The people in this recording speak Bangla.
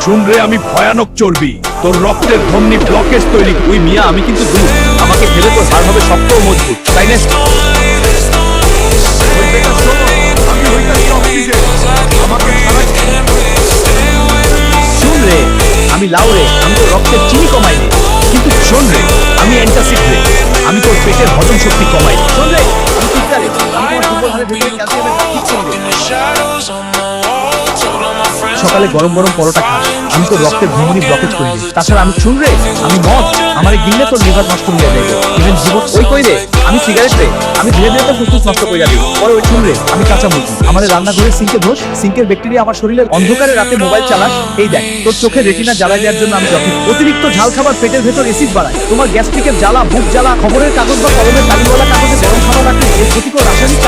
শুন রে, আমি ভয়ানক চর্বি, তোর রক্তের ধমনী ব্লকেজ তৈরি। তুই মিয়া, আমি কিন্তু দুধ, আমাকে খেলে তোর হাড় হবে শক্ত ও মজবুত, তাই না? শুন রে, আমি লাউ রে, আমি তোর রক্তের চিনি কমাই রে, কিন্তু শোন রে, আমি অ্যান্টাসিড রে, আমি তোর পেটের হজম শক্তি কমাই। শোন রে, আমি চিন্তা রে, আমি তোমার দুর্বল হাড়ের ভেতরে ক্যালসিয়ামের ঠিক করি রে। সকালে গরম গরম পরোটা খা, আমি তোর রক্তের ধমনী ব্লকেজ করি রে। তাছাড়া আমি শুন রে, আমি মদ, আমার গিললে তোর লিভার নষ্ট হয়ে যাবে। ইভেন জীবন ওই কই রে, আমি সিগারেট রে, আমি ধীরে ধীরে তোর ফুসফুস নষ্ট করে যাবি। পরে ওই শুন রে, আমি কাঁচা মুরগি, আমার রান্নাঘরের সিঙ্কে দোষ, সিঙ্কের ব্যাকটেরিয়া আমার শরীরের অন্ধকারে রাতে মোবাইল চালাস, এই দেখ তোর চোখের রেটিনা জ্বালা দেওয়ার জন্য আমি যথেষ্ট। অতিরিক্ত ঝাল খাবার পেটের ভেতর এসিড বাড়ায়, তোমার গ্যাস্ট্রিকের জ্বালা, বুক জ্বালা, খবরের কাগজ বা কলমের কালিওয়ালা কাগজে গরম খাবার রাখলে এর ক্ষতিকর রাসায়নিক